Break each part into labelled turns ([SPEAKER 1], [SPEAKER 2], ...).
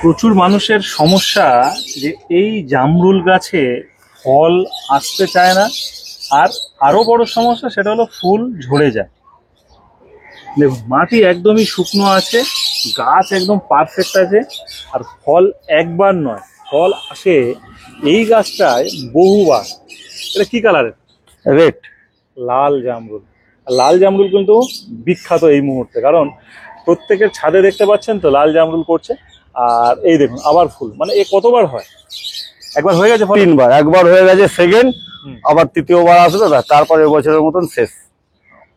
[SPEAKER 1] প্রচুর মানুষের সমস্যা যে এই জামরুল গাছে ফল আসতে চায় না, আর আরো বড় সমস্যা সেটা হলো ফুল ঝরে যায়। দেখুন মাটি একদমই শুকনো আছে, গাছ একদম পারফেক্ট আছে, আর ফল একবার নয়, ফল আসে এই গাছটায় বহুবার। এটা কি কালারের?
[SPEAKER 2] রেড।
[SPEAKER 1] লাল জামরুল। আর লাল জামরুল কিন্তু বিখ্যাত এই মুহূর্তে, কারণ প্রত্যেকের ছাদে দেখতে পাচ্ছেন তো লাল জামরুল করছে। আর এই দেখুন আবার ফুল, মানে এ কতবার হয়? একবার হয়ে গেছে ফল?
[SPEAKER 2] 3বার, একবার হয়ে গেছে, সেকেন্ড আবার তৃতীয়বার আসবে, তারপরে এবছরের মতন শেষ।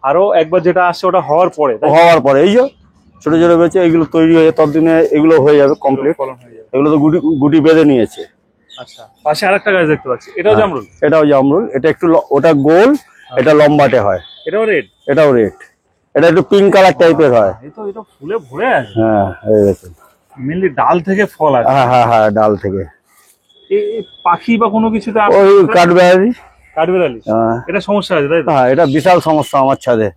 [SPEAKER 1] আরো একবার যেটা আসছে ওটা হওয়ার পরে,
[SPEAKER 2] হওয়ার পরে এই যে ছোট ছোট বেঁচে এগুলো তৈরি হয়ে ততদিনে এগুলো হয়ে যাবে কমপ্লিট।
[SPEAKER 1] ফলন হয়ে যাবে।
[SPEAKER 2] এগুলো তো গুটি গুটি বেঁধে নিয়েছে।
[SPEAKER 1] আচ্ছা, পাশে আরেকটা গাছ দেখতে পাচ্ছি, এটাও জামরুল?
[SPEAKER 2] এটাও জামরুল, এটা একটু ওটা গোল, এটা লম্বাটে হয়।
[SPEAKER 1] এটাও রেড?
[SPEAKER 2] এটাও রেড, এটা একটু পিঙ্ক কালার টাইপের হয়।
[SPEAKER 1] এটা ফুলে ভরে আছে।
[SPEAKER 2] হ্যাঁ হয়ে গেছে।
[SPEAKER 1] মেনলি ডাল থেকে ফল আছে।
[SPEAKER 2] হ্যাঁ হ্যাঁ হ্যাঁ, ডাল থেকে।
[SPEAKER 1] এই পাখি বা কোনো কিছুতে
[SPEAKER 2] ওই কাঠবেড়ালি।
[SPEAKER 1] কাঠবেড়ালি, এটা সমস্যা আছে তাই তো?
[SPEAKER 2] হ্যাঁ, এটা বিশাল সমস্যা আমার ছাদে।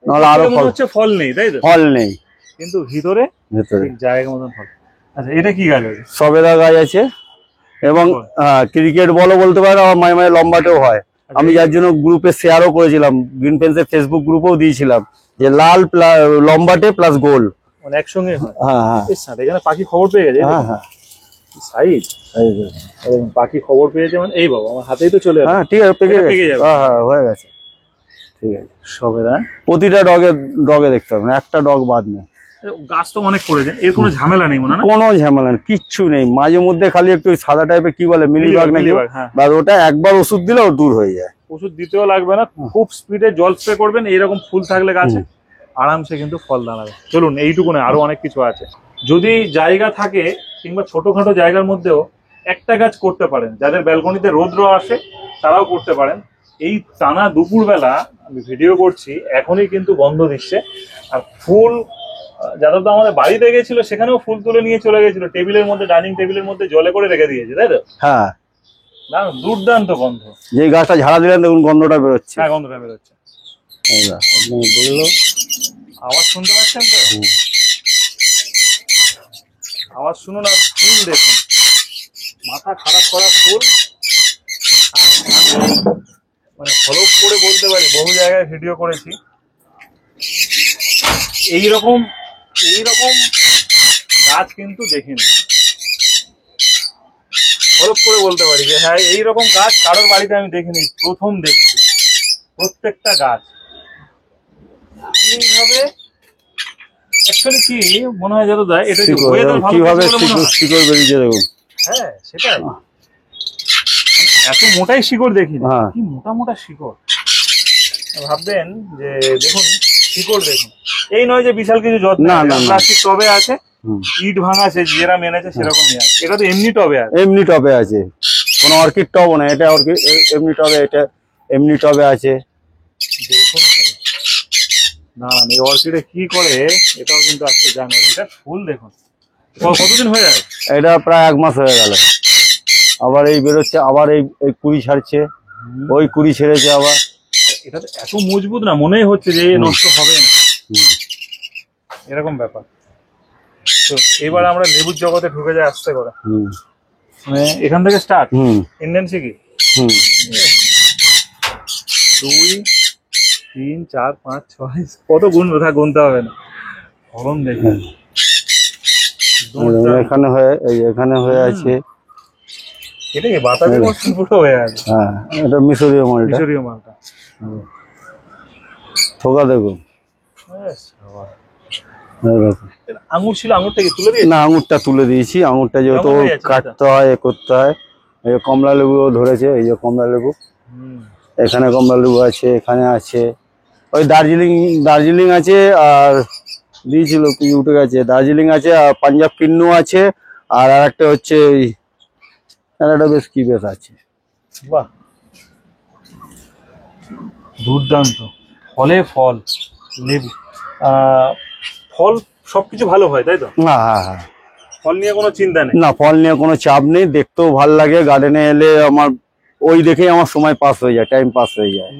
[SPEAKER 2] নাহলে আরো
[SPEAKER 1] মনে হচ্ছে ফল নেই তাই তো?
[SPEAKER 2] ফল নেই,
[SPEAKER 1] কিন্তু ভিতরে জায়গা মতন ফল। আচ্ছা, এটা কি গাছ আছে?
[SPEAKER 2] সবেদা গাছ আছে, এবং ক্রিকেট বলও বলতে পারো, আমার মাঝে মাঝে লম্বাটেও হয়। আমি যার জন্য গ্রুপে শেয়ারও করেছিলাম, গ্রিন পেন্সের ফেসবুক গ্রুপেও দিয়েছিলাম, যে লাল লম্বাটে প্লাস গোল
[SPEAKER 1] মানে একসঙ্গে হয়।
[SPEAKER 2] হ্যাঁ হ্যাঁ,
[SPEAKER 1] এখানে পাখি খবর পেয়ে গেছে।
[SPEAKER 2] হ্যাঁ হ্যাঁ,
[SPEAKER 1] সাইজ পাখি খবর পেয়েছে মানে এই বাবা আমার হাতেই তো চলে আসে।
[SPEAKER 2] হ্যাঁ ঠিক আছে, পেকে যাবে। হ্যাঁ হ্যাঁ, হয়ে গেছে, ঠিক আছে।
[SPEAKER 1] সবেদা
[SPEAKER 2] প্রতিটা ডগে দেখতে হবে না, একটা ডগ বাদ নেই।
[SPEAKER 1] গাছ তো অনেক করেছেন, এর কোনো ঝামেলা নেই মনে হয়?
[SPEAKER 2] কোনো ঝামেলা নেই, কিচ্ছু নেই। মাঝে মধ্যে খালি একটু সাদা টাইপের কি বলে মিলিবাগ নাকি, বা ওটা একবার ওষুধ দিলেও দূর হয়ে যায়।
[SPEAKER 1] ওষুধ দিতেও লাগবে না, খুব স্পিডে জল স্প্রে করবেন, এইরকম ফুল থাকলে গাছে আরামসে কিন্তু ফল দাঁড়াবে। চলুন এইটুকু না, আরো অনেক কিছু আছে। যদি জায়গা থাকে কিংবা ছোটখাটো জায়গার মধ্যেও একটা গাছ করতে পারেন, যাদের ব্যালকনিতে রৌদ্র আসে তারাও করতে পারেন। এই টানা দুপুরবেলা আমি ভিডিও করছি, এখনই কিন্তু গন্ধ দিচ্ছে। আর ফুল যারা তো আমাদের বাড়িতে গেছিল সেখানেও ফুল তুলে নিয়ে চলে গেছিল, টেবিলের মধ্যে, ডাইনিং টেবিলের মধ্যে জলে করে রেখে দিয়েছে, তাই তো?
[SPEAKER 2] হ্যাঁ,
[SPEAKER 1] না দুর্দান্ত গন্ধ।
[SPEAKER 2] যে গাছটা ঝাড়া দিলেন দেখুন গন্ধটা বেরোচ্ছে।
[SPEAKER 1] হ্যাঁ, গন্ধটা বেরোচ্ছে। আওয়াজ শুনতে পাচ্ছেন তো? আওয়াজ শুনুন আর ফুল দেখুন, মাথা খারাপ করা ফুল। আমি মানে হলফ করে বলতে পারি, বহু জায়গায় ভিডিও করেছি, এইরকম গাছ কিন্তু দেখিনি। হলফ করে বলতে পারি যে হ্যাঁ, এইরকম গাছ কারোর বাড়িতে আমি দেখিনি, প্রথম দেখছি। প্রত্যেকটা গাছ এইভাবে অ্যাকচুয়ালি কি মনে হয় যতটা এটা
[SPEAKER 2] কিভাবে শিকড় বেরিয়েছে দেখুন।
[SPEAKER 1] হ্যাঁ সেটাই, এত মোটাই শিকড় দেখিনি, কি মোটা মোটা শিকড়। ভাববেন যে দেখুন শিকড় দেখুন, এই নয় যে বিশাল কিছু যত্ন, প্লাস্টিক টবে আছে, ইট ভাঙা আছে যেরা মেনেছে সেরকমই আছে। এটা তো এমনি টবে আছে,
[SPEAKER 2] এমনি টবে আছে, কোনো অর্কিড টবও না, এটা অর্কিড এমনি টবে, এটা এমনি টবে আছে।
[SPEAKER 1] দেখুন না, এই অর্কিডে কি করে এটাও কিন্তু আজকে জানো। এটা ফুল দেখুন, কতদিন হয়ে যায়?
[SPEAKER 2] এটা প্রায় 1 মাস হয়ে গেল। আবার এই বেরোচ্ছে, আবার এই কুড়ি ছাড়ছে, ওই কুড়ি ছেড়েছে আবার।
[SPEAKER 1] এটা তো এত মজবুত না, মনেই হচ্ছে যে নষ্ট হবে না, এরকম ব্যাপার। তো এবার আমরা লেবুর জগতে ঢুকে যাই আস্তে করে। মানে এখান থেকে স্টার্ট। ইন্ডিয়ান সিকি 2 3 4 5 6 কত গুনবো, তা গুনতে হবে না। ফলন দেখুন,
[SPEAKER 2] এখানে হয়ে, এই এখানে হয়ে আছে।
[SPEAKER 1] এটা কি বাতাবি মশলা পুরো হয়ে আছে?
[SPEAKER 2] হ্যাঁ, এটা মিশরীয় মালটা। থোকা দেখুন।
[SPEAKER 1] আঙুর ছিল, আঙুরটা কি তুলে দিয়েছি?
[SPEAKER 2] না, আঙুরটা তুলে দিয়েছি। আঙুরটা যেহেতু কাটতে হয়, এ করতে হয়। এই কমলা লেবুও ধরেছে, এই যে কমলা লেবু, এখানে কমলা লেবু আছে, এখানে আছে। ওই দার্জিলিং আছে, আর দিয়েছিল কি উঠে গেছে। দার্জিলিং আছে, আর পাঞ্জাব কিন্নু আছে, আর একটা হচ্ছে একটা বেশ কি বেশ আছে।
[SPEAKER 1] বাহ, দুর্দান্ত। ফলে ফল, লেবু, ফল সবকিছু ভালো হয় তাই তো?
[SPEAKER 2] হ্যাঁ হ্যাঁ হ্যাঁ,
[SPEAKER 1] ফল নিয়ে কোনো চিন্তা নেই।
[SPEAKER 2] না, ফল নিয়ে কোনো চাপ নেই। দেখতেও ভালো লাগে, গার্ডেনে এলে আমার ওই দেখেই আমার সময় পাস হয়ে যায়, টাইম পাস হয়ে যায়।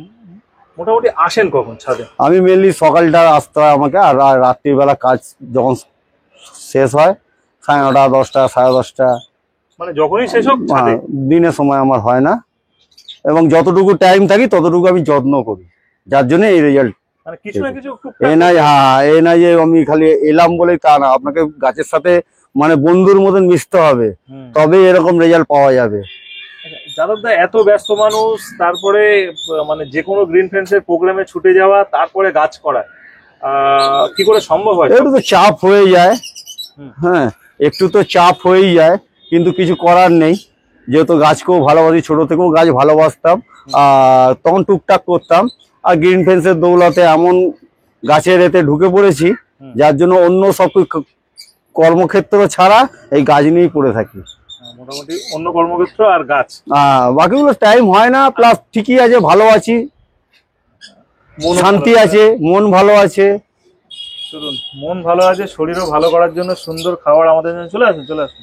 [SPEAKER 1] মোটামুটি আসেন কখন ছাদে?
[SPEAKER 2] আমি মেনলি সকালটা আসতে হয় আমাকে, আর রাত্রিবেলা কাজ যখন শেষ হয় 9:30, 10টা, 10:30।
[SPEAKER 1] মানে যখনই শেষ হোক ছাদে?
[SPEAKER 2] দিনের সময় আমার হয় না, এবং যতটুকু টাইম থাকি ততটুকু আমি যত্ন করি, যার জন্য এই রেজাল্ট।
[SPEAKER 1] মানে কিছু না কিছু
[SPEAKER 2] এ নাই, এ নাই যে আমি খালি এলাম বলেই তা না, আপনাকে গাছের সাথে মানে বন্ধুর মতন মিশতে হবে, তবে এরকম রেজাল্ট পাওয়া যাবে।
[SPEAKER 1] যাদবদা এত ব্যস্ত মানুষ, তারপরে মানে যে কোনো গ্রিন ফ্রেন্ডসের প্রোগ্রামে ছুটে যাওয়া, তারপরে গাছ করা, কি করে সম্ভব হয়?
[SPEAKER 2] একটু তো চাপ হয়ে যায়, হ্যাঁ একটু তো চাপ হয়েই যায়, কিন্তু কিছু করার নেই, যেহেতু গাছকেও ভালোবাসি, ছোট থেকেও গাছ ভালোবাসতাম, আর তখন টুকটাক করতাম। আর গ্রিন ফেন্সের দৌলতে এমন গাছের এতে ঢুকে পড়েছি, যার জন্য অন্য সব কর্মক্ষেত্র ছাড়া এই গাছ নিয়েই পড়ে থাকি।
[SPEAKER 1] মোটামুটি অন্য কর্মক্ষেত্র আর গাছ,
[SPEAKER 2] বাকিগুলো টাইম হয় না, প্লাস ঠিকই আছে, ভালো আছি, শান্তি আছে, মন ভালো আছে।
[SPEAKER 1] চলুন, মন ভালো আছে, শরীরও ভালো করার জন্য সুন্দর খাবার আমাদের জন্য চলে আসুন, চলে আসুন,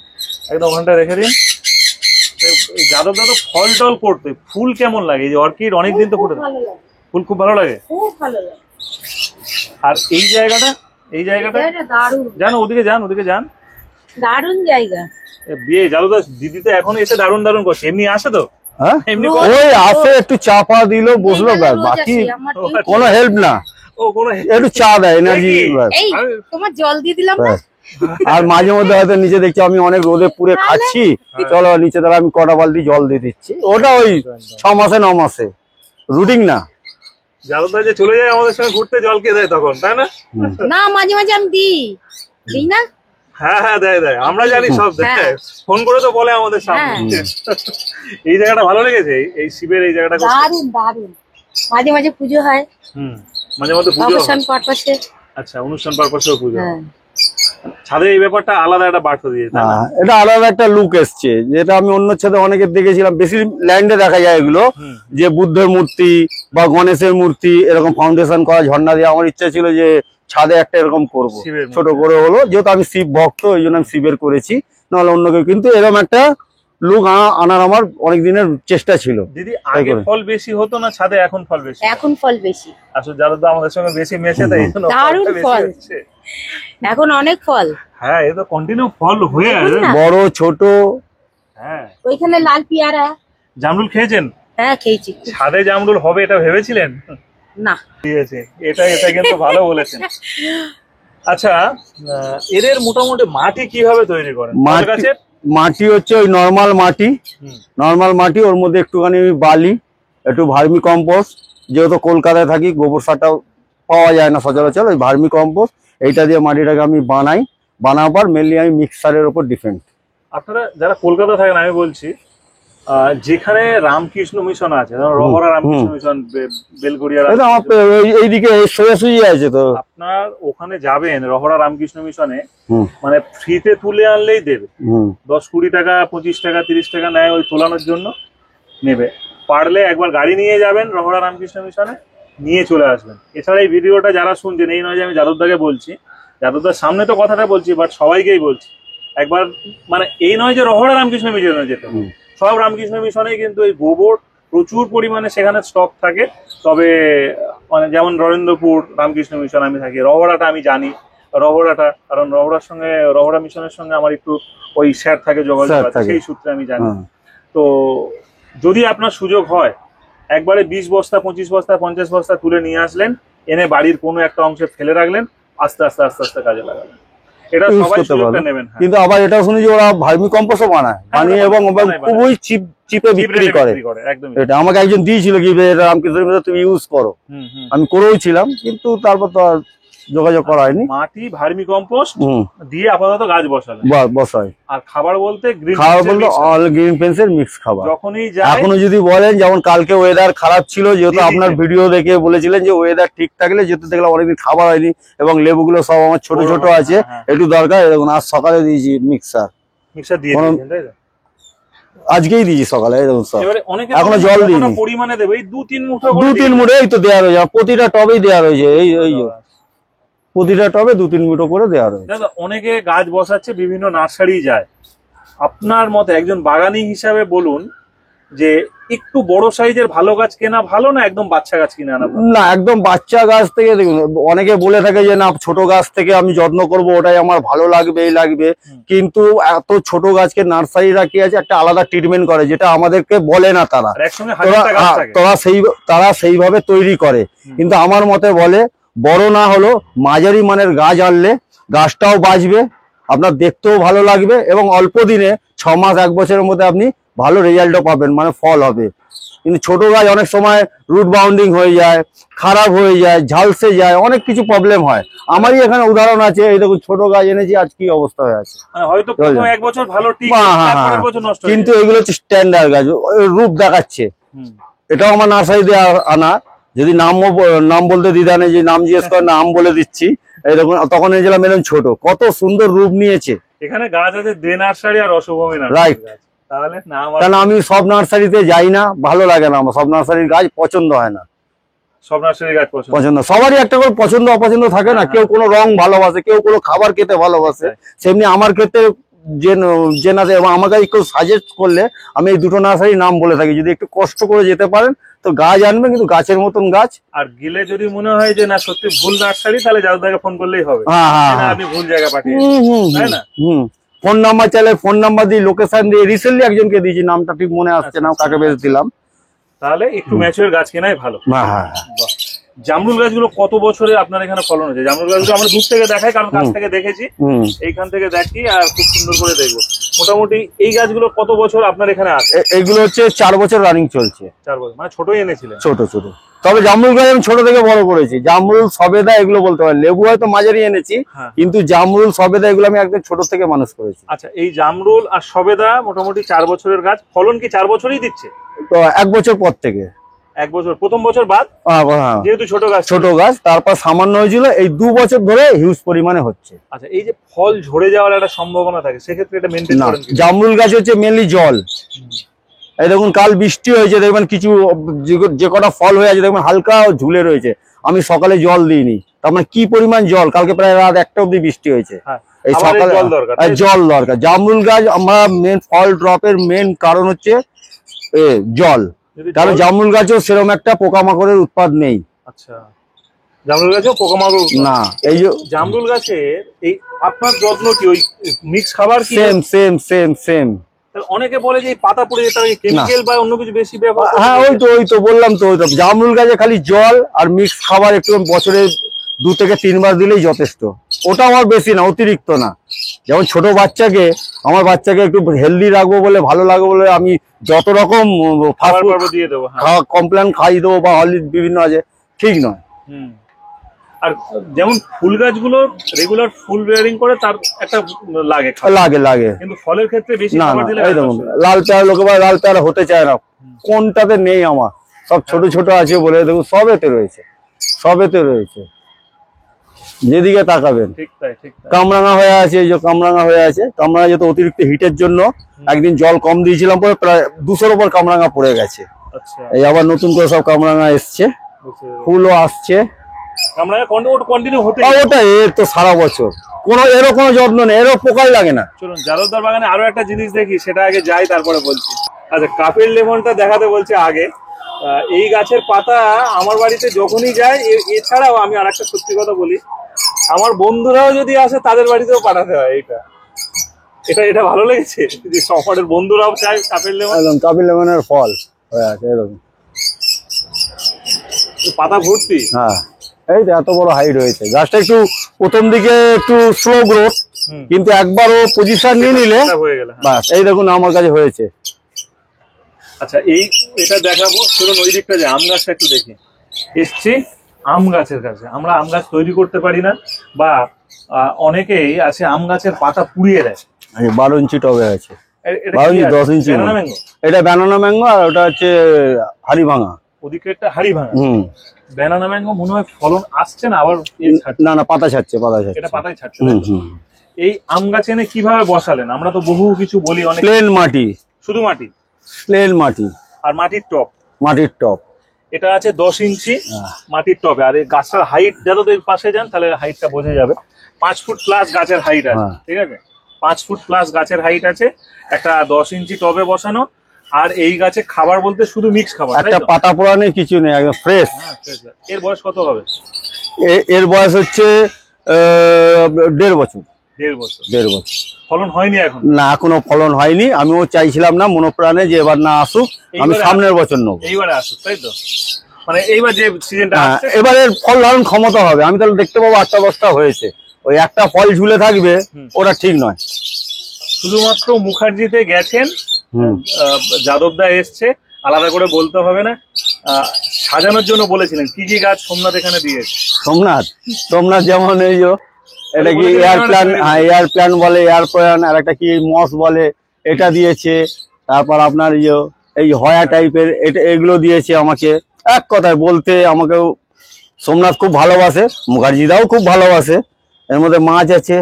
[SPEAKER 1] একদম ওখানটা রেখে দিন। যাদবদা তো ফল টল করতে, ফুল কেমন লাগে? এই যে অর্কিড অনেকদিন তো ফুটে, ফুল খুব ভালো লাগে,
[SPEAKER 3] খুব ভালো লাগে।
[SPEAKER 1] আর এই জায়গাটা, এই জায়গাটা
[SPEAKER 3] দারুণ,
[SPEAKER 1] যান ওদিকে, যান ওদিকে, যান,
[SPEAKER 3] দারুণ জায়গা।
[SPEAKER 1] বিয়ে যাদবদা দিদি তো এখন এসে দারুণ দারুণ করছে, এমনি আসে তো?
[SPEAKER 2] হ্যাঁ
[SPEAKER 1] এমনি
[SPEAKER 2] ওই আসে, একটু চাপা দিল, বসলো, বাকি কোনো হেল্প না,
[SPEAKER 1] ও কোনো
[SPEAKER 2] একটু চা দেয়, এনার্জি।
[SPEAKER 3] এই তোমার জল দিয়ে দিলাম না।
[SPEAKER 2] আর মাঝে মধ্যে হয়তো নিচে দেখছি আমি অনেক রোদে পুড়ে খাচ্ছি, চলো নিচে তাহলে আমি কটা বালতি জল দিয়ে দিচ্ছি। ওটা ওই 6 মাসে 9 মাসে রুটিন না।
[SPEAKER 1] যাদবদা যে চলে যায় আমাদের সঙ্গে ঘুরতে, জল কে দেয় তখন, তাই না?
[SPEAKER 3] না, মাঝে মাঝে আমি দিই না।
[SPEAKER 1] হ্যাঁ হ্যাঁ, দেয় দেয়, আমরা জানি সব দেয়, ফোন করে তো বলে আমাদের সামনে। এই জায়গাটা ভালো লেগেছে, এই শিবের এই জায়গাটা
[SPEAKER 3] দারুণ দারুণ। মাঝে মাঝে পুজো হয়,
[SPEAKER 1] মাঝে মধ্যে পুজো হয়।
[SPEAKER 3] অনুষ্ঠান পারপাসে।
[SPEAKER 1] আচ্ছা, অনুষ্ঠান পারপাসেও পুজো হয়। ছাদে এই ব্যাপারটা আলাদা একটা বার্তা দিয়েছে, তাই না?
[SPEAKER 2] এটা আলাদা একটা লুক এসছে, যেটা আমি অন্য ছাদে অনেকের দেখেছিলাম, বেশি ল্যান্ডে দেখা যায় এগুলো, যে বুদ্ধের মূর্তি বা গণেশের মূর্তি এরকম ফাউন্ডেশন করা, ঝর্ণা দিয়ে। আমার ইচ্ছা ছিল যে ছাদে একটা এরকম করব, ছোট করে হলো, যেহেতু আমি শিব ভক্ত ওই জন্য আমি শিবের করেছি, নাহলে অন্য কেউ। কিন্তু এরকম একটা লুক আনার আমার অনেক দিনের চেষ্টা ছিল।
[SPEAKER 1] দিদি আগে ফল বেশি হতো না ছাদে, এখন ফল বেশি?
[SPEAKER 3] এখন ফল বেশি।
[SPEAKER 1] আসলে যাদবদা আমাদের সঙ্গে বেশি মেশে, তাই এই জন্য
[SPEAKER 3] দারুণ ফল এখন, অনেক ফল।
[SPEAKER 1] হ্যাঁ, এই তো কন্টিনিউ ফল হয়ে আছে,
[SPEAKER 2] বড় ছোট।
[SPEAKER 1] হ্যাঁ,
[SPEAKER 3] ওইখানে লাল পেয়ারা।
[SPEAKER 1] জামরুল খেয়েছেন?
[SPEAKER 3] হ্যাঁ খেয়েছি।
[SPEAKER 1] ছাদে জামরুল হবে এটা ভেবেছিলেন?
[SPEAKER 3] না,
[SPEAKER 1] দিয়েছে, এটা কিন্তু ভালো বলেছেন। আচ্ছা, এদের মোটামুটি মাটি কিভাবে তৈরি করেন?
[SPEAKER 2] মাটি হচ্ছে ওই নর্মাল মাটি, ওর মধ্যে একটুখানি বালি, একটু ভার্মি কম্পোস্ট, যেহেতু কলকাতায় থাকি গোবর সারটা পাওয়া যায় না সচরাচর, ওই ভার্মি কম্পোস্ট এইটা দিয়ে মাটিটাকে আমি বানাবার পর মেনলি আমি মিক্সারের উপর ডিপেন্ড।
[SPEAKER 1] আপনারা যারা কলকাতা থাকেন, আমি বলছি যেখানে রামকৃষ্ণ মিশন আছে, রহরা রামকৃষ্ণ মিশন, বেলগড়িয়া,
[SPEAKER 2] এইদিকে সোজাসুজি আছে, তো
[SPEAKER 1] আপনার ওখানে যাবেন রহরা রামকৃষ্ণ মিশনে, মানে ফ্রিতে তুলে আনলেই দেবে। 10-20 টাকা, 25 টাকা, 30 টাকা নেয় ওই তোলানোর জন্য, নেবে। পারলে একবার গাড়ি নিয়ে যাবেন রহরা রামকৃষ্ণ মিশনে, নিয়ে চলে আসবেন। এছাড়া এই ভিডিওটা যারা শুনছেন, এই নয় যে আমি যাদবদাকে বলছি, যাদবদার সামনে তো কথাটা বলছি, বাট সবাইকেই বলছি একবার, মানে এই নয় যে রহরা রামকৃষ্ণ মিশনে যেতে হবে, সব রামকৃষ্ণ মিশনে কিন্তু এই গোবর প্রচুর পরিমাণে সেখানে স্টক থাকে। তবে মানে যেমন নরেন্দ্রপুর রামকৃষ্ণ মিশন আমি থাকি, রহরাটা আমি জানি, রহরাটা, কারণ রহরা মিশনের সঙ্গে আমার একটু ওই স্যার থাকে, যোগাযোগ আছে, সেই সূত্রে আমি জানি। তো যদি আপনার সুযোগ হয়, একবারে 20 বস্তা, 25 বস্তা, 50 বস্তা তুলে নিয়ে আসলেন, এনে বাড়ির কোনো একটা অংশে ফেলে রাখলেন, আস্তে আস্তে আস্তে আস্তে কাজে লাগালেন। এটা সবাই সুযোগটা নেবেন।
[SPEAKER 2] কিন্তু আবার এটাও শুনি যে ওরা ভার্মি কম্পোস্টও বানায়, এবং খুবই চিপে বিক্রি করে। এটা আমাকে একজন দিয়েছিল কি, রামকৃষ্ণ তুমি ইউজ করো, আমি করেও ছিলাম, কিন্তু তারপর তো আর যোগাযোগ করা হয়নি।
[SPEAKER 1] মাটি ভার্মি কম্পোস্ট দিয়ে আপাতত গাছ বসায়, আর খাবার বলতে
[SPEAKER 2] অল গ্রিন ফেন্সের মিক্স খাবার।
[SPEAKER 1] যখনই
[SPEAKER 2] এখনো যদি বলেন, যেমন কালকে ওয়েদার খারাপ ছিল, যেহেতু আপনার ভিডিও দেখে বলেছিলেন যে ওয়েদার ঠিক থাকলে, যেহেতু দেখলাম অনেকদিন খাবার হয়নি, এবং লেবুগুলো সব আমার ছোট ছোট আছে, একটু দরকার। দেখুন আজ সকালে দিয়েছি মিক্সার দিয়ে, আজকেই দিয়েছি সকালে, এখনো জল দিইনি,
[SPEAKER 1] পরিমাণে দেবে 2-3 মুঠো,
[SPEAKER 2] 2-3 মুঠো এই তো দেওয়া রয়েছে, প্রতিটা টবেই দেওয়া রয়েছে, এই প্রতিটা টবে 2-3 মুঠো করে দেওয়া রয়েছে।
[SPEAKER 1] অনেকে গাছ বসাচ্ছে, বিভিন্ন নার্সারি যায়, আপনার মতে একজন বাগানি হিসাবে বলুন, যে একটু বড় সাইজের ভালো গাছ কেনা ভালো না একদম বাচ্চা গাছ কিনে আনা ভালো?
[SPEAKER 2] না, একদম বাচ্চা গাছ থেকে দেখুন, অনেকে বলে থাকে যে না ছোট গাছ থেকে আমি যত্ন করব, ওটাই আমার ভালো লাগবে, এই লাগবে। কিন্তু এত ছোট গাছকে নার্সারিরা কি আছে একটা আলাদা ট্রিটমেন্ট করে, যেটা আমাদেরকে বলে না তারা।
[SPEAKER 1] আর একসঙ্গে হাজারটা গাছ থাকে।
[SPEAKER 2] তারা সেইভাবে তৈরি করে। কিন্তু আমার মতে বলে বড় না হলো মাঝারি মানের গাছ আনলে গাছটাও বাঁচবে, আপনার দেখতেও ভালো লাগবে, এবং অল্প দিনে 6 মাস 1 বছরের মধ্যে আপনি ভালো রেজাল্টও পাবেন, মানে ফল হবে। কিন্তু ছোট গাছ অনেক সময় রুট বাউন্ডিং হয়ে যায়, খারাপ হয়ে যায়, ঝালসে যায়, অনেক কিছু প্রবলেম হয়। আমারই এখানে উদাহরণ আছে, এই দেখুন ছোট গাছ এনেছি, আজ কি অবস্থা হয়ে আছে।
[SPEAKER 1] মানে হয়তো প্রথম 1 বছর ভালো ঠিক, তারপরের বছর নষ্ট হয়ে
[SPEAKER 2] কিন্তু
[SPEAKER 1] যায়।
[SPEAKER 2] এগুলো হচ্ছে স্ট্যান্ডার্ড গাছ, রূপ দেখাচ্ছে। এটাও আমার নার্সারি দিয়ে আনা, যদি নাম বলতে দ্বিধা নেই, যে নাম জিজ্ঞেস করেন নাম বলে দিচ্ছি। এই দেখুন তখন এনেছিলাম এরকম ছোট, কত সুন্দর রূপ নিয়েছে।
[SPEAKER 1] এখানে গাছ আছে দে নার্সারি আর অশুভমী নার্সারি।
[SPEAKER 2] রাইট।
[SPEAKER 1] তাহলে না
[SPEAKER 2] কারণ আমি সব নার্সারিতে যাই না, ভালো লাগে না, আমার সব নার্সারির গাছ পছন্দ হয় না।
[SPEAKER 1] সব নার্সারি গাছ
[SPEAKER 2] পছন্দ সবারই একটা করে পছন্দ অপছন্দ থাকে না, কেউ কোনো রং ভালোবাসে, কেউ কোনো খাবার খেতে ভালোবাসে। সেমনি আমার ক্ষেত্রে যে না, এবং আমাকে কেউ সাজেস্ট করলে আমি এই দুটো নার্সারির নাম বলে থাকি, যদি একটু কষ্ট করে যেতে পারেন তো গাছ আনবে, কিন্তু গাছের মতন গাছ।
[SPEAKER 1] আর গেলে যদি মনে হয় যে না সত্যি ভুল নার্সারি, তাহলে জাদুদাকে ফোন করলেই হবে।
[SPEAKER 2] হ্যাঁ,
[SPEAKER 1] আপনি ভুল জায়গা পাঠিয়ে, তাই না?
[SPEAKER 2] ফোন নাম্বার চাইলে ফোন নাম্বার দিয়ে, লোকেশন দিয়ে। রিসেন্টলি একজনকে দিয়েছি, নামটা ঠিক মনে আসছে না, কাকে বেশ দিলাম।
[SPEAKER 1] তাহলে একটু ম্যাচিওর গাছ কেনাই ভালো।
[SPEAKER 2] হ্যাঁ।
[SPEAKER 1] জামরুল গাছগুলো কত বছরে আপনার এখানে ফলন হয়েছে? জামরুল গাছগুলো আমরা দূর থেকে দেখাই, কারণ কাছ থেকে দেখেছি, এইখান থেকে দেখি আর খুব সুন্দর করে দেখবো। মোটামুটি এই গাছগুলো কত বছর আপনার এখানে আছে?
[SPEAKER 2] এগুলো হচ্ছে 4 বছর রানিং চলছে।
[SPEAKER 1] 4 বছর, মানে ছোটই এনেছিলেন?
[SPEAKER 2] ছোট। তবে জামরুল গাছ আমি ছোট থেকে বড় করেছি। জামরুল সবেদা এগুলো বলতে পারি, লেবু হয়তো মাঝারি এনেছি, কিন্তু জামরুল সবেদা এগুলো আমি একদম ছোট থেকে মানুষ করেছি।
[SPEAKER 1] আচ্ছা, এই জামরুল আর সবেদা মোটামুটি 4 বছরের গাছ, ফলন কি 4 বছরই দিচ্ছে?
[SPEAKER 2] তো 1 বছর পর থেকে।
[SPEAKER 1] 1 বছর, প্রথম বছর বাদ, যেহেতু ছোট গাছ,
[SPEAKER 2] তারপর সামান্য হয়েছিল, এই 2 বছর ধরে হিউজ পরিমাণে হচ্ছে।
[SPEAKER 1] আচ্ছা, এই যে ফল ঝরে যাওয়ার একটা সম্ভাবনা থাকে, সেক্ষেত্রে এটা মেনটেন করেন কি?
[SPEAKER 2] জামরুল গাছ হচ্ছে মেনলি জল। এই দেখুন কাল বৃষ্টি হয়েছে, দেখবেন কিছু যে কটা ফল হয়ে আছে দেখবেন হালকা ঝুলে রয়েছে, আমি সকালে জল দিইনি। তার মানে কি পরিমাণ জল, কালকে প্রায় রাত 1টা অব্দি বৃষ্টি হয়েছে। এই সকালে জল দরকার। জামরুল গাছ আমরা মেন ফল ড্রপের মেন কারণ হচ্ছে জল, কারণ জামরুল গাছেও সেরকম একটা পোকামাকড়ের উৎপাদ নেই।
[SPEAKER 1] আচ্ছা, জামরুল গাছেও পোকামাকড়
[SPEAKER 2] না। এই যে
[SPEAKER 1] জামরুল গাছের এই আপনার যত্ন কি ওই মিক্স খাবার কি?
[SPEAKER 2] সেম।
[SPEAKER 1] অনেকে বলে যে পাতা পড়ে যেতে হবে, কেমিক্যাল বা অন্য কিছু বেশি ব্যবহার।
[SPEAKER 2] হ্যাঁ, ওই তো বললাম তো, জামরুল গাছে খালি জল আর মিক্স খাবার একটু বছরে 2 থেকে 3 বার দিলেই যথেষ্ট। ওটা আমার বেশি না, অতিরিক্ত না। যেমন ছোট বাচ্চাকে, আমার বাচ্চাকে একটু হেলদি রাখবো বলে, ভালো লাগবে বলে আমি যত রকম
[SPEAKER 1] দিয়ে দেবো,
[SPEAKER 2] কমপ্লেন খাইয়ে দেবো, বা হলি বিভিন্ন আছে, ঠিক নয়।
[SPEAKER 1] আর যেমন ফুল গাছগুলো রেগুলার ফুল বেয়ারিং করে, তার একটা লাগে, কিন্তু ফলের ক্ষেত্রে বেশি খাবার দিলে
[SPEAKER 2] লাল পেয়ারা, লোকে বলে লাল পেয়ারা হতে চায় না, কোনটাতে নেই আমার, সব ছোট আছে বলে দেখুন সবেতে রয়েছে, যেদিকে তাকাবেন। কামরাঙা হয়ে আছে, এই যে কামরাঙা হয়ে আছে, কামরাঙা যেহেতু অতিরিক্ত হিটের জন্য একদিন জল কম দিয়েছিলাম, পরে প্রায় 200-র উপর কামরাঙা পড়ে গেছে। এই আবার নতুন করে সব কামরাঙা এসছে, ফুলও আসছে। ওটা এর তো সারা বছর এরও কোনো যত্ন নেই, এরও পোকাই লাগে না।
[SPEAKER 1] চলুন জারদার বাগানে আরো একটা জিনিস দেখি, সেটা আগে যাই তারপরে বলছি। আচ্ছা, কাপের লেমনটা দেখাতে বলছে আগে। এই গাছের পাতা আমার বাড়িতে যখনই যায়, এছাড়াও আমি আর একটা সত্যি কথা বলি, আমার বন্ধুরাও যদি আসে তাদের বাড়িতেও পাঠাতে হয়। এটা ভালো লেগেছে যে সফরের বন্ধুরাও চায় কাপের লেমন।
[SPEAKER 2] কাপের লেমনের ফল হয়ে আছে এরকম,
[SPEAKER 1] পাতা ভর্তি।
[SPEAKER 2] হ্যাঁ, এই তো এত বড় হাইট হয়েছে। গাছটা একটু প্রথম দিকে একটু স্লো গ্রোথ, কিন্তু একবার ও পজিশন নিয়ে নিলে বাস। এই দেখুন আমার কাছে হয়েছে।
[SPEAKER 1] আচ্ছা, এটা দেখাবো, চলুন ওই দিকটা যে আম গাছটা একটু দেখি। এসছি আম গাছের কাছে। আমরা আম গাছ তৈরি করতে পারি না, বা অনেকেই আছে আম গাছের পাতা পুড়িয়ে দেয়।
[SPEAKER 2] 12 ইঞ্চি টবে আছে, 10 ইঞ্চি। এটা ব্যানানা ম্যাঙ্গো, আর ওটা হচ্ছে হাড়ি ভাঙা।
[SPEAKER 1] ওদিকে একটা হাড়ি ভাঙা। ব্যানানা ম্যাঙ্গো মনে হয় ফলন আসছে না, আবার
[SPEAKER 2] না পাতা ছাড়ছে,
[SPEAKER 1] এটা পাতাই ছাড়ছে। এই আম গাছ এনে কিভাবে বসালেন? আমরা তো বহু কিছু বলি, অনেক
[SPEAKER 2] প্লেন মাটি,
[SPEAKER 1] শুধু মাটি,
[SPEAKER 2] প্লেন মাটি
[SPEAKER 1] আর মাটির টপ। এটা আছে 10 ইঞ্চি মাটির টবে। আর এই গাছটার হাইট যত এর পাশে যান তাহলে হাইটটা বোঝা যাবে। 5 ফুট প্লাস গাছের হাইট আছে, ঠিক আছে? 5 ফুট প্লাস গাছের হাইট আছে। একটা 10 ইঞ্চি টবে বসানো, আর এই গাছে খাবার বলতে শুধু মিক্স খাবার, তাই
[SPEAKER 2] একটা
[SPEAKER 1] তো?
[SPEAKER 2] পাতা পোড়া নেই, কিছু নেই, একদম ফ্রেশ।
[SPEAKER 1] হ্যাঁ, fresh গাছ। এর বয়স কত হবে?
[SPEAKER 2] এর বয়স হচ্ছে 1.5 বছর।
[SPEAKER 1] 1.5 বছর।
[SPEAKER 2] 1.5 বছর।
[SPEAKER 1] ফলন হয়নি এখন?
[SPEAKER 2] না, এখনো ফলন হয়নি। আমিও চাইছিলাম না মনোপ্রাণে যে এবার না আসুক, আমি
[SPEAKER 1] এইবারে
[SPEAKER 2] সামনের বছর নেবো।
[SPEAKER 1] এইবারে আসুক, তাই তো? মানে এইবার যে সিজনটা
[SPEAKER 2] হ্যাঁ,
[SPEAKER 1] আসছে
[SPEAKER 2] এবারে ফল ধারণ ক্ষমতা হবে। আমি তাহলে দেখতে পাবো 8টা 10টা হয়েছে। ওই একটা ফল ঝুলে থাকবে, ওটা ঠিক নয়।
[SPEAKER 1] শুধুমাত্র মুখার্জিতে গেছেন,
[SPEAKER 2] হুম।
[SPEAKER 1] যাদবদা এসছে, আলাদা করে বলতে হবে না। সাজানোর জন্য বলেছিলেন কি কি গাছ সোমনাথ এখানে দিয়েছে?
[SPEAKER 2] সোমনাথ যেমন এই যে এটা কি এয়ার প্ল্যান, হ্যাঁ এয়ার প্ল্যান বলে, এয়ার প্ল্যান, আর একটা কি মস বলে, এটা দিয়েছে। তারপর আপনার এই হয়া টাইপের এটা, এগুলো দিয়েছে আমাকে। এক কথায় বলতে আমাকেও সোমনাথ খুব ভালোবাসে, মুখার্জিদাও খুব ভালোবাসে। এর মধ্যে মাছ আছে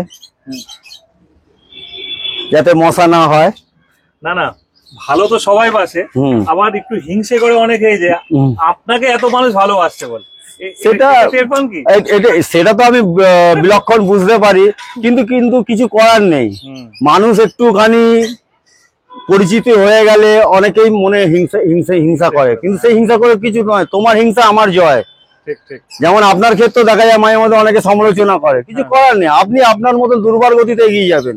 [SPEAKER 2] যাতে মশা না হয়।
[SPEAKER 1] না না, ভালো তো সবাই বাসে,
[SPEAKER 2] হুম।
[SPEAKER 1] আবার একটু হিংসে করে অনেকেই যে আপনাকে এত মানুষ ভালোবাসছে বলে,
[SPEAKER 2] সেটা
[SPEAKER 1] টের পান কি?
[SPEAKER 2] সেটা তো আমি বিলক্ষণ বুঝতে পারি, কিন্তু কিছু করার নেই। মানুষ একটুখানি পরিচিতি হয়ে গেলে অনেকেই মনে হিংসা করে, কিন্তু সেই হিংসা করে কিছু নয়। তোমার হিংসা আমার জয়।
[SPEAKER 1] ঠিক ঠিক।
[SPEAKER 2] যেমন আপনার ক্ষেত্রে দেখা যায় মাঝে মধ্যে অনেকে সমালোচনা করে, কিছু করার নেই। আপনি আপনার মতন দুর্বার গতিতে এগিয়ে যাবেন,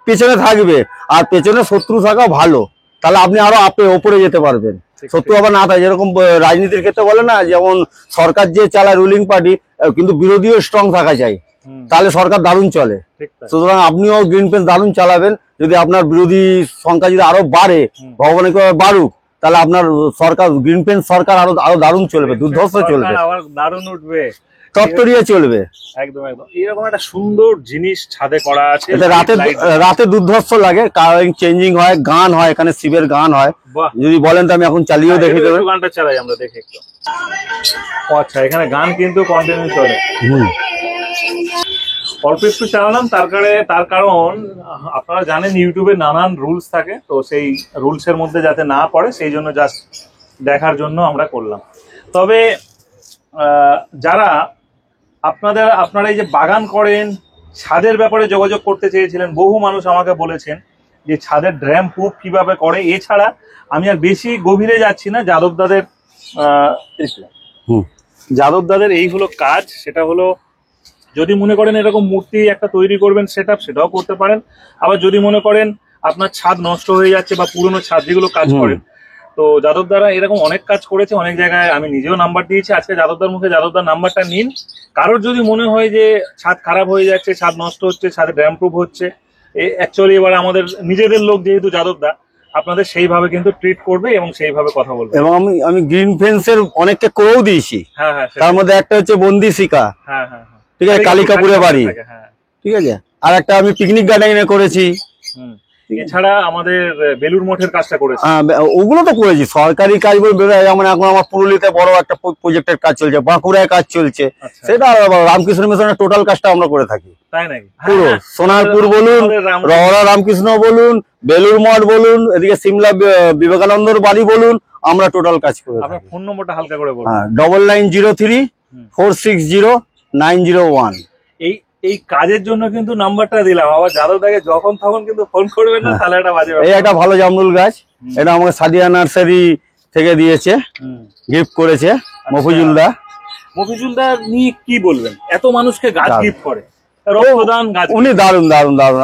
[SPEAKER 2] পেছনে থাকবে। আর পেছনে শত্রু থাকা ভালো, তাহলে আপনি আরো ওপরে যেতে পারবেন। শত্রু আবার না থাকে, যেরকম রাজনীতির ক্ষেত্রে বলে না, যেমন সরকার যে চালায় রুলিং পার্টি, কিন্তু বিরোধীও স্ট্রং থাকা চাই, তাহলে সরকার দারুণ চলে। সুতরাং আপনিও গ্রিন পেন্স দারুণ চালাবেন। যদি আপনার বিরোধী সংখ্যা যদি আরো বাড়ে, ভগবানের করে বাড়ুক, তাহলে আপনার সরকার, গ্রিন পেন্স সরকার আরো দারুণ চলবে, দুর্ধর্ষ চলবে,
[SPEAKER 1] আবার দারুণ উঠবে,
[SPEAKER 2] তত্তরিয়ে চলবে।
[SPEAKER 1] একদম একদম। এরকম একটা সুন্দর জিনিস ছাদে করা আছে,
[SPEAKER 2] রাতে দুর্ধর্ষ লাগে, কালারিং চেঞ্জিং হয়, গান হয়, এখানে শিবের গান হয়। যদি বলেন তো আমি এখন চালিয়েও দেখে দেবো।
[SPEAKER 1] গানটা চালাই আমরা, দেখে একটু। আচ্ছা, এখানে গান কিন্তু কন্টিনিউ চলে। অল্প একটু চালালাম, তার কারণ আপনারা জানেন ইউটিউবে নানান রুলস থাকে, তো সেই রুলস এর মধ্যে যাতে না পড়ে সেই জন্য জাস্ট দেখার জন্য আমরা করলাম। তবে যারা আপনারা এই যে বাগান করেন, ছাদের ব্যাপারে যোগাযোগ করতে চেয়েছিলেন, বহু মানুষ আমাকে বলেছেন যে ছাদের ড্র্যাম প্রুফ কিভাবে করে। এছাড়া আমি আর বেশি গভীরে যাচ্ছি না, যাদবদাদের এই হলো কাজ। সেটা হলো, যদি মনে করেন এরকম মূর্তি একটা তৈরি করবেন সেটাও করতে পারেন। আবার যদি মনে করেন আপনার ছাদ নষ্ট হয়ে যাচ্ছে বা পুরোনো ছাদ যেগুলো কাজ করেন, তো যাদবদারা এরকম অনেক কাজ করেছে, অনেক জায়গায় আমি নিজেও নাম্বার দিয়েছি। আজকে যাদবদার মুখে যাদবদার নাম্বারটা নিন। কারোর যদি মনে হয় যে ছাদ খারাপ হয়ে যাচ্ছে, ছাদ নষ্ট হচ্ছে, ছাদে ড্যাম প্রুফ হচ্ছে, অ্যাকচুয়ালি এবার আমাদের নিজেদের লোক যেহেতু যাদবদা, আপনাদের সেইভাবে কিন্তু ট্রিট করবে এবং সেইভাবে কথা বলবে।
[SPEAKER 2] এবং আমি গ্রিন ফেন্সের অনেককে করেও দিয়েছি।
[SPEAKER 1] হ্যাঁ হ্যাঁ,
[SPEAKER 2] তার মধ্যে একটা হচ্ছে বন্দি শিকা,
[SPEAKER 1] হ্যাঁ হ্যাঁ,
[SPEAKER 2] ঠিক আছে, কালিকাপুরে বাড়ি, ঠিক আছে। আর একটা আমি পিকনিক গার্ডেনে করেছি।
[SPEAKER 1] এছাড়া আমাদের বেলুর মঠের কাজটা করেছি।
[SPEAKER 2] ওগুলো তো করেছি, সরকারি কাজ বলতে যেমন এখন আমার পুরুলিয়াতে বড় একটা প্রজেক্টের কাজ চলছে, বাঁকুড়ায় কাজ চলছে, সেটা রামকৃষ্ণ মিশনের টোটাল কাজটা আমরা করে থাকি।
[SPEAKER 1] তাই নাকি?
[SPEAKER 2] পুরো সোনারপুর বলুন, রওরা রামকৃষ্ণ বলুন, বেলুর মঠ বলুন, এদিকে সিমলা বিবেকানন্দর বাড়ি বলুন, আমরা টোটাল কাজ করে থাকি।
[SPEAKER 1] আপনার ফোন নম্বরটা হালকা করে বলুন।
[SPEAKER 2] 9903460901।
[SPEAKER 1] এই কাজের জন্য কিন্তু নাম্বারটা দিলাম, আবার যাদবদাকে যখন তখন কিন্তু ফোন করবেন না, তাহলে একটা বাজে।
[SPEAKER 2] এই একটা ভালো জামরুল গাছ, এটা আমাকে সাদিয়া নার্সারি থেকে দিয়েছে, গিফট করেছে মফিজুলদা।
[SPEAKER 1] মফিজুলদা নিয়ে কি বলবেন? এত মানুষকে গাছ গিফট করে, রক্তদান গাছ।
[SPEAKER 2] উনি দারুণ দারুণ দারুণ।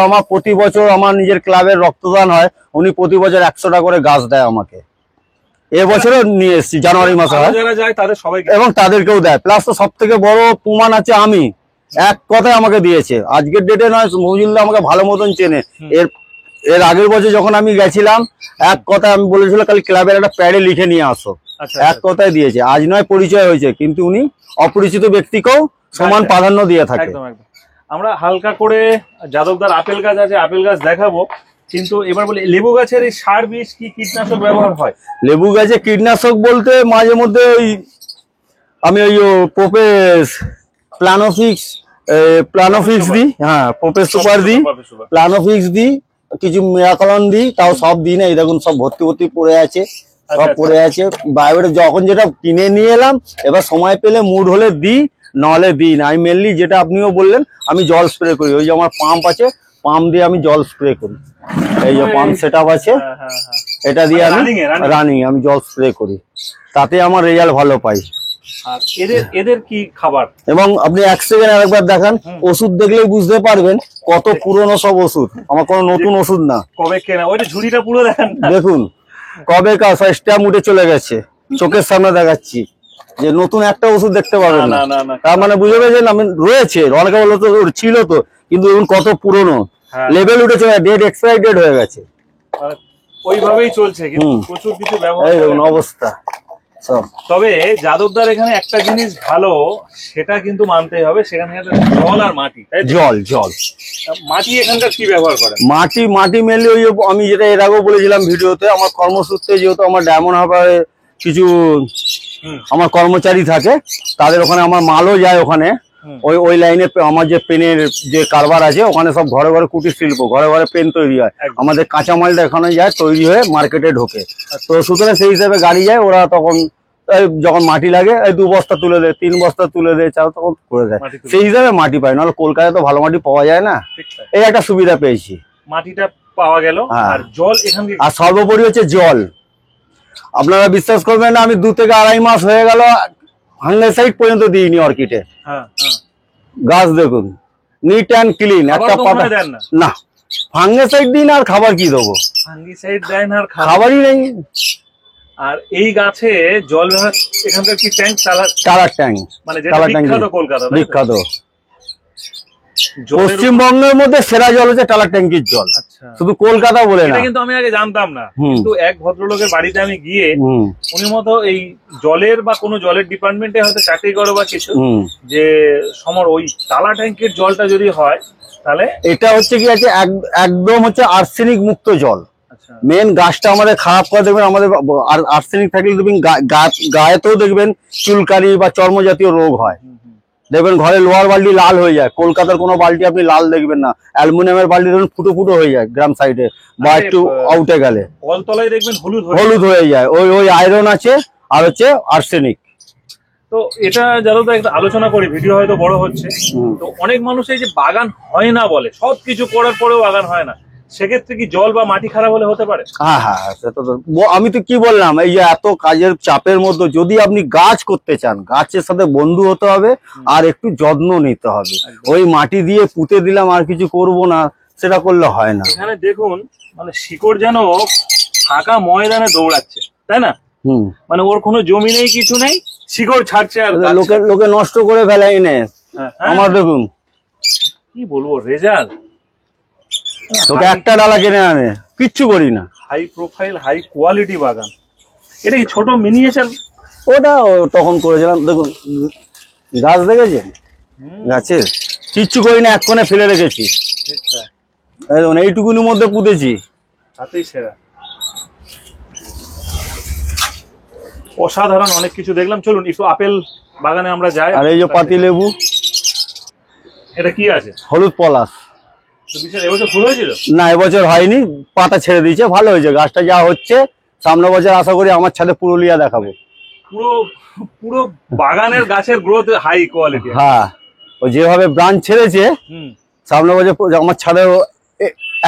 [SPEAKER 2] আমার প্রতি বছর আমার নিজের ক্লাবের রক্তদান হয়, উনি প্রতি বছর 100 টাকা করে গাছ দেয় আমাকে। এবছরও নিয়ে এসেছি, জানুয়ারি মাসে হয়,
[SPEAKER 1] যারা যায় তাদের সবাই
[SPEAKER 2] এবং তাদেরকেও দেয়। প্লাস তো সব থেকে বড় প্রমাণ আছে, আমি এক কথায় আমাকে দিয়েছে, আজকের ডেটে নয়, মফিজুলদা আমাকে ভালো মতন চেনে। এর আগের বছর যখন আমি গেছিলাম, এক কথায় আমি বলেছিল কাল ক্লাবের একটা প্যাডে লিখে নিয়ে আসো, এক কথায় দিয়েছে। আজ নয় পরিচয় হয়েছে, কিন্তু উনি অপরিচিত ব্যক্তিকেও সমান প্রাধান্য দিয়ে থাকে।
[SPEAKER 1] একদম একদম। আমরা হালকা করে যাদবদার আপেল গাছ আছে, আপেল গাছ দেখাবো, কিন্তু এবার বলি লেবু গাছের এই সার বীজ কি কীটনাশক ব্যবহার হয়?
[SPEAKER 2] লেবু গাছে কীটনাশক বলতে মাঝে মধ্যে আমি প্রোপেস প্লানোফিক্স দিই, হ্যাঁ প্রোপেস সুপার দিই, প্লানোফিক্স দিই, কিছু মিরাকলন দিই, তাও সব দিই না। এই দেখুন সব ভর্তি পড়ে আছে, সব পড়ে আছে। বাইরে যখন যেটা কিনে নিয়ে এলাম, এবার সময় পেলে মুড হলে দিই, নাহলে দিই না। আমি মেনলি যেটা আপনিও বললেন, আমি জল স্প্রে করি। ওই যে আমার পাম্প আছে, পাম্প দিয়ে আমি জল স্প্রে করি। এই যে পাম্প সেট আপ আছে,
[SPEAKER 1] হ্যাঁ, হ্যাঁ, হ্যাঁ।
[SPEAKER 2] এটা দিয়ে আমি
[SPEAKER 1] running
[SPEAKER 2] রানিং আমি জল স্প্রে করি, তাতে আমার রেজাল্ট ভালো পাই।
[SPEAKER 1] আর এদের কি খাবার?
[SPEAKER 2] এবং আপনি এক সেকেন্ড আরেকবার দেখান, ওষুধ দেখলেই বুঝতে পারবেন কত পুরনো সব ওষুধ, আমার কোনো নতুন ওষুধ না।
[SPEAKER 1] কবে কেনা? ওই যে ঝুড়িটা পুরো দেখেন না।
[SPEAKER 2] দেখুন কবে স্ট্যাম্প উঠে চলে গেছে, চোখের সামনে দেখাচ্ছি যে নতুন একটা ওষুধ দেখতে পাবেন না।
[SPEAKER 1] না।
[SPEAKER 2] তার মানে বুঝে পেয়েছেন আমি রয়েছে, অনেকে বলতো তো ছিল তো, কিন্তু এখন কত পুরনো
[SPEAKER 1] হ্যাঁ।
[SPEAKER 2] লেভেল উঠে চলে, ডেট এক্সপায়ার ডেট হয়ে গেছে।
[SPEAKER 1] মানে ওইভাবেই চলছে, কিন্তু প্রচুর কিছু ব্যবহার
[SPEAKER 2] এই
[SPEAKER 1] করে।
[SPEAKER 2] দেখুন অবস্থা সব।
[SPEAKER 1] তবে যাদবদার এখানে একটা জিনিস ভালো, সেটা কিন্তু মানতেই হবে, সেখানে জল আর মাটি, তাই তো?
[SPEAKER 2] জল
[SPEAKER 1] মাটি এখানকার কি ব্যবহার করেন?
[SPEAKER 2] মাটি মেনলি ওই আমি যেটা এর আগেও বলেছিলাম ভিডিওতে, আমার কর্মসূত্রে যেহেতু আমার ডায়মন্ড হারবারে কিছু আমার কর্মচারী থাকে, তাদের ওখানে আমার মালও যায় ওখানে। ওই লাইনে আমার যে পেনের যে কারবার আছে, ওখানে সব ঘরে ঘরে কুটির শিল্প, ঘরে ঘরে পেন তৈরি হয়। আমাদের কাঁচামালটা এখানে যায়, তৈরি হয়ে মার্কেটে ঢোকে। তো সুতরাং সেই হিসাবে গাড়ি যায়, ওরা তখন যখন মাটি লাগে 2 বস্তা তুলে দেয়, 3 বস্তা তুলে দেয়, তখন করে দেয়। সেই হিসাবে মাটি পাই, নাহলে কলকাতায় তো ভালো মাটি পাওয়া যায় না। এই একটা সুবিধা পেয়েছি,
[SPEAKER 1] মাটিটা পাওয়া গেল। আর জল এখানে,
[SPEAKER 2] আর সর্বোপরি হচ্ছে জল। আপনারা বিশ্বাস করবেন না, আমি 2 থেকে 2.5 মাস হয়ে গেল ফাঙ্গিসাইড পর্যন্ত দিইনি অর্কিডে। গাছ দেখুন নিট অ্যান্ড ক্লিন, একটা পাতা না ফাঙ্গিসাইড দিন, আর খাবার কি দেবো?
[SPEAKER 1] ফাঙ্গিসাইড দেন আর
[SPEAKER 2] খাবারই নেই।
[SPEAKER 1] আর এই গাছে জল ব্যবহার এখানকার কি ট্যাঙ্ক?
[SPEAKER 2] টালার ট্যাঙ্ক,
[SPEAKER 1] মানে যেটা বিখ্যাত কলকাতা,
[SPEAKER 2] বিখ্যাত। পশ্চিমবঙ্গের মধ্যে সেরা জল হচ্ছে টালার ট্যাঙ্কির জল।
[SPEAKER 1] আচ্ছা,
[SPEAKER 2] শুধু কলকাতা বলে না।
[SPEAKER 1] কিন্তু আমি আগে জানতাম না, কিন্তু এক ভদ্রলোকের বাড়িতে আমি গিয়ে, উনি মতো এই জলের বা কোনো জলের ডিপার্টমেন্টে হয়তো চাকরি করো বা কিছু, যে ওই টালা ট্যাঙ্কের জলটা যদি হয়, তাহলে এটা
[SPEAKER 2] হচ্ছে কি আছে, একদম হচ্ছে আর্সেনিক মুক্ত জল। মেন গাছটা আমাদের খারাপ করে, দেখবেন আমাদের আর্সেনিক থাকলে দেখবেন গায়েতেও দেখবেন চুলকানি বা চর্ম জাতীয় রোগ হয়। দেখবেন ঘরে লোহার বালতি লাল হয়ে যায়, কলকাতার কোনো বালতি আপনি লাল দেখবেন না। অ্যালুমিনিয়ামের বালতি দেখবেন ফুটো ফুটো হয়ে যায় গ্রাম সাইডে, বা একটু আউটে গেলে
[SPEAKER 1] কলতলায় দেখবেন
[SPEAKER 2] হলুদ হয়ে যায়। ওই আয়রন আছে, আর হচ্ছে আর্সেনিক।
[SPEAKER 1] তো এটা যারা একটা আলোচনা করি, ভিডিও হয়তো বড় হচ্ছে, তো অনেক মানুষ এই যে বাগান হয় না বলে, সবকিছু করার পরেও বাগান হয় না, সেক্ষেত্রে কি জল বা মাটি খারাপ হলে হতে পারে?
[SPEAKER 2] হ্যাঁ, সেটা তো আমি তো কি বললাম, এই যে এত কাজের চাপের মধ্যে যদি আপনি গাছ করতে চান, গাছের সাথে বন্ধু হতে হবে, আর একটু যত্ন নিতে হবে। ওই মাটি দিয়ে পুঁতে দিলাম আর কিছু করব না, সেটা করলে হয় না।
[SPEAKER 1] এখানে দেখুন, মানে শিকড় যেন ফাঁকা ময়দানে দৌড়াচ্ছে, তাই না? মানে ওর কোনো জমি নেই, কিছু নেই, শিকড় ছাড়ছে, আর
[SPEAKER 2] লোকে নষ্ট করে ফেলাই নে। আমার দেখুন
[SPEAKER 1] কি বলবো, রেজাল্ট।
[SPEAKER 2] তোকে একটা ডালা কিনে আনে, কিচ্ছু করি না।
[SPEAKER 1] হাই প্রোফাইল, হাই কোয়ালিটি বাগান। এটা কি ছোট মিনিয়েচার?
[SPEAKER 2] ওটা তখন করেছিলাম। দেখুন গাছ দেখেছেন, গাছের কিচ্ছু করি না, এক কোণে ফেলে রেখেছি। এইটুকুনির মধ্যে পুঁতেছি,
[SPEAKER 1] তাতেই সেরা। অসাধারণ অনেক কিছু দেখলাম। চলুন একটু আপেল বাগানে আমরা যাই।
[SPEAKER 2] আর এই যে পাতি লেবু,
[SPEAKER 1] এটা কি আছে?
[SPEAKER 2] হলুদ পলাশ।
[SPEAKER 1] এবছর ফুল হয়েছিল
[SPEAKER 2] না? এবছর হয়নি, পাতা ছেড়ে দিয়েছে, ভালো হয়েছে গাছটা। যা হচ্ছে সামনে বছর আশা করি আমার ছাদে পুরুলিয়া দেখাবো।
[SPEAKER 1] পুরো বাগানের গাছের গ্রোথ হাই কোয়ালিটি।
[SPEAKER 2] হ্যাঁ, ও যেভাবে ব্রাঞ্চ ছেড়েছে, সামনে বছর আমার ছাদে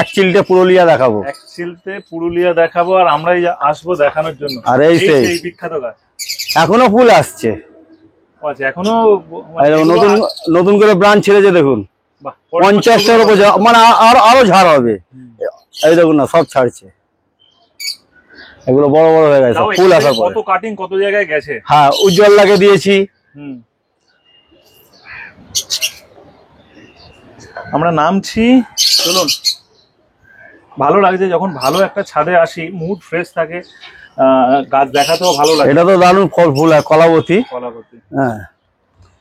[SPEAKER 2] এক চিলতে পুরুলিয়া দেখাবো।
[SPEAKER 1] এক চিলতে পুরুলিয়া দেখাবো, আর আমরাই আসবো দেখানোর জন্য।
[SPEAKER 2] আর এই সেই
[SPEAKER 1] বিখ্যাত গাছ
[SPEAKER 2] এখনো ফুল আসছে।
[SPEAKER 1] আচ্ছা, এখনো
[SPEAKER 2] নতুন নতুন করে ব্রাঞ্চ ছেড়েছে, দেখুন 50টার উপর, মানে আরো ঝাড় হবে। এই দেখুন না, সব ছাড়ছে, এগুলো বড় বড় হয়ে গেছে ফুল আসার পর।
[SPEAKER 1] কত কাটিং কত জায়গায় গেছে।
[SPEAKER 2] হ্যাঁ, উজ্জ্বল লাগে দিয়েছি।
[SPEAKER 1] আমরা নামছি, চলুন। ভালো লাগছে যখন ভালো একটা ছাদে আসি, মুড ফ্রেশ থাকে, গাছ দেখাতেও ভালো লাগে।
[SPEAKER 2] এটা তো দারুণ ফল ফুল হয়, কলাবতী। হ্যাঁ,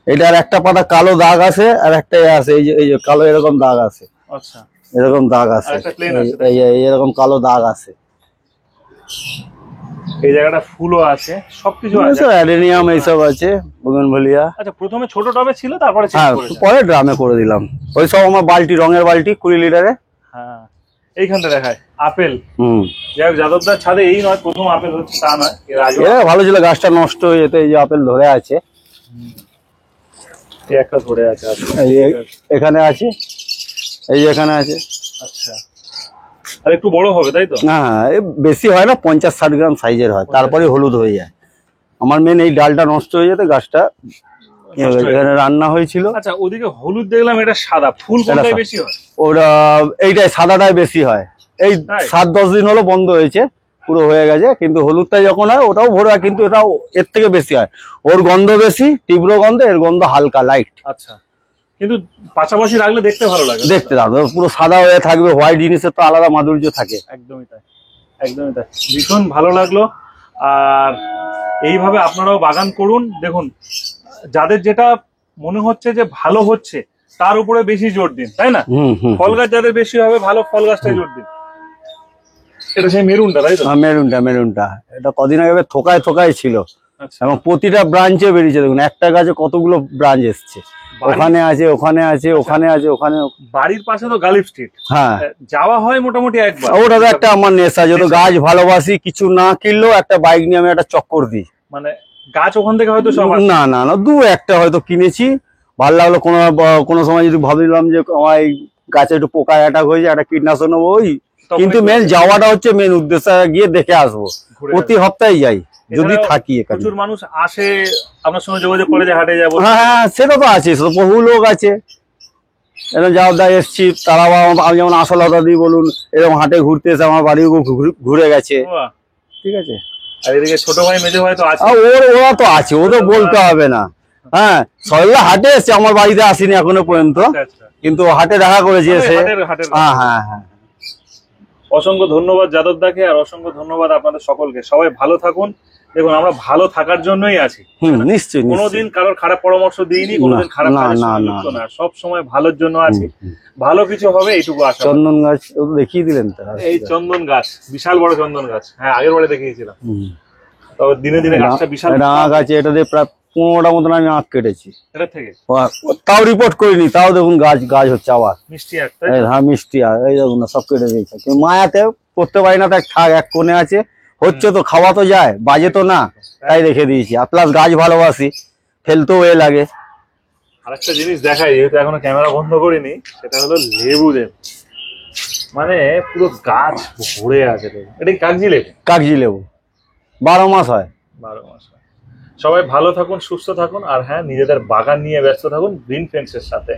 [SPEAKER 2] এটার একটা পাতা কালো দাগ আছে, আর একটা আছে এই যে কালো এরকম দাগ আছে।
[SPEAKER 1] আচ্ছা,
[SPEAKER 2] এরকম দাগ আছে, এরকম কালো দাগ আছে।
[SPEAKER 1] এই জায়গাটা ফুলও আছে, সবকিছু আছে,
[SPEAKER 2] অ্যাডেনিয়াম এইসব আছে, বুগনভেলিয়া।
[SPEAKER 1] আচ্ছা, প্রথমে ছোট টবে ছিল, তারপরে
[SPEAKER 2] পরে ড্রামে করে দিলাম। ওই সব আমার বালতি, রঙের বালতি 20 লিটারে।
[SPEAKER 1] হ্যাঁ, এইখানটা দেখায় আপেল। যাই হোক, যাদবদার ছাদে এই নয় প্রথম আপেল হচ্ছে, তা নয়, এর আগে
[SPEAKER 2] ভালো ছিল। গাছটা নষ্ট হয়ে যেত, এই যে আপেল ধরে আছে,
[SPEAKER 1] একটা ধরে আছে,
[SPEAKER 2] এখানে আছে, এই যে এখানে আছে।
[SPEAKER 1] আচ্ছা, আর একটু বড় হবে তাই তো?
[SPEAKER 2] না বেশি হয় না, 50-60 গ্রাম সাইজের হয়, তারপরে হলুদ হয়ে যায়। আমার মেন এই ডালটা নষ্ট হয়ে যেতে গাছটা এখানে রান্না হয়েছিল।
[SPEAKER 1] আচ্ছা, ওদিকে হলুদ দেখলাম, এটা সাদা, ফুল কোনটাই বেশি হয়?
[SPEAKER 2] ওরা এইটাই সাদাটাই বেশি হয়। এই
[SPEAKER 1] তাই?
[SPEAKER 2] 7-10 দিন হলো বন্ধ হয়েছে, পুরো হয়ে গেছে, কিন্তু হলুদটা যখন হয় ওটাও ভরে হয়, কিন্তু এটাও এর থেকে বেশি হয়। ওর গন্ধ বেশি, তীব্র গন্ধ, এর গন্ধ হালকা লাইট।
[SPEAKER 1] আচ্ছা, কিন্তু পাশাপাশি রাখলে দেখতে ভালো লাগে।
[SPEAKER 2] দেখতে দাও পুরো সাদা হয়ে থাকবে, হোয়াইট জিনিসের তো আলাদা মাধুর্য থাকে।
[SPEAKER 1] একদমই তাই, একদমই তাই, ভীষণ ভালো লাগলো। আর এইভাবে আপনারাও বাগান করুন। দেখুন, যাদের যেটা মনে হচ্ছে যে ভালো হচ্ছে তার উপরে বেশি জোর দিন, তাই না? ফল গাছ যাদের বেশি হবে, ভালো ফল গাছটাই জোর দিন। এটা সেই মেরুনটা, তাই তো?
[SPEAKER 2] মেরুনটা এটা কদিন আগে থোকায় থোকায় ছিল,
[SPEAKER 1] আচ্ছা,
[SPEAKER 2] এবং প্রতিটা ব্রাঞ্চে বেরিয়েছে। দেখুন একটা গাছে কতগুলো ব্রাঞ্চ এসছে, ওখানে আছে, ওখানে আছে, ওখানে আছে, ওখানে।
[SPEAKER 1] বাড়ির পাশে তো গালিব স্ট্রিট,
[SPEAKER 2] হ্যাঁ
[SPEAKER 1] যাওয়া হয় মোটামুটি একবার।
[SPEAKER 2] ওটা তো একটা আমার নেশা, যত গাছ ভালোবাসি, কিছু না কিনলেও একটা বাইক নিয়ে আমি একটা চক্কর দিই।
[SPEAKER 1] মানে গাছ ওখান থেকে হয়তো সব আসে।
[SPEAKER 2] না দু একটা হয়তো কিনেছি, ভালো লাগলো। কোনো সময় যদি ভাবলাম যে আমার এই গাছে একটু পোকা অ্যাটাক হয়েছে, একটা কীটনাশক নেবো, ওই।
[SPEAKER 1] তখন
[SPEAKER 2] কিন্তু
[SPEAKER 1] একটু
[SPEAKER 2] মেন যাওয়াটা হচ্ছে মেন উদ্দেশ্য, গিয়ে দেখে আসবো।
[SPEAKER 1] ঘুরে
[SPEAKER 2] প্রতি সপ্তাহে যাই যদি
[SPEAKER 1] এছাড়াও
[SPEAKER 2] থাকি এখানে।
[SPEAKER 1] প্রচুর মানুষ আসে আপনার সঙ্গে যোগাযোগ করে, যে হাটে যাবো।
[SPEAKER 2] হ্যাঁ সেটা তো আছে, সেটা বহু লোক আছে। এরকম যাওয়া এসছি, তারাও আমি যেমন আসলতা দিই বলুন, এরকম হাটে ঘুরতে এসে আমার বাড়ি ঘুরে গেছে।
[SPEAKER 1] বাহ,
[SPEAKER 2] ঠিক আছে।
[SPEAKER 1] আর এদিকে ছোট ভাই মেজো ভাই তো আছে।
[SPEAKER 2] ওরা তো আছে, ওদের বলতে হবে না। হ্যাঁ সবাই হাটে এসছে, আমার বাড়িতে আসেনি এখনো পর্যন্ত,
[SPEAKER 1] আচ্ছা, আচ্ছা।
[SPEAKER 2] কিন্তু হাটে দেখা করেছে এসে।
[SPEAKER 1] হাটের
[SPEAKER 2] হ্যাঁ।
[SPEAKER 1] অসংখ্য ধন্যবাদ যাদব দাকে, আর অসংখ্য ধন্যবাদ আপনাদের সকলকে। সবাই ভালো থাকুন। দেখুন, আমরা ভালো থাকার জন্যই আছি,
[SPEAKER 2] নিশ্চয়ই।
[SPEAKER 1] কোনোদিন কারোর খারাপ পরামর্শ দিইনি, কোনোদিন খারাপ কাজের সঙ্গে যুক্ত না, সব সময় ভালোর জন্য আছি। ভালো কিছু হবে এইটুকু আশা।
[SPEAKER 2] চন্দন গাছ ও তো দেখিয়ে দিলেন তো।
[SPEAKER 1] এই চন্দন গাছ, বিশাল বড় চন্দন গাছ। হ্যাঁ, আগের বারে দেখিয়েছিলাম। তবে দিনে দিনে গাছটা বিশাল।
[SPEAKER 2] আখ আছে, এটা দিয়ে প্রায় 15টা মতন আমি আখ কেটেছি
[SPEAKER 1] এটা থেকে।
[SPEAKER 2] তাও রিপোর্ট করিনি, তাও দেখুন গাছ হচ্ছে আবার
[SPEAKER 1] মিষ্টি একটা।
[SPEAKER 2] হ্যাঁ মিষ্টি, আর এই দেখুন না, সব কেটে দিয়েছে। মায়াতে করতে পারি না, তাই থাক, এক কোণে আছে, হচ্ছে তো, খাওয়া তো যায়, বাজে তো না, তাই রেখে দিয়েছি। আর প্লাস গাছ ভালোবাসি, ফেলতেও লাগে।
[SPEAKER 1] আরেকটা জিনিস দেখাই, যেহেতু এখনো ক্যামেরা বন্ধ করিনি, সেটা হলো লেবু। মানে পুরো গাছ ভরে আছে। এটা কাগজি লেবু।
[SPEAKER 2] কাগজি লেবু 12 মাস হয়।
[SPEAKER 1] 12 মাস। সবাই ভালো থাকুন, সুস্থ থাকুন, আর হ্যাঁ, নিজেদের বাগান নিয়ে ব্যস্ত থাকুন গ্রিন ফ্রেন্ডসের সাথে।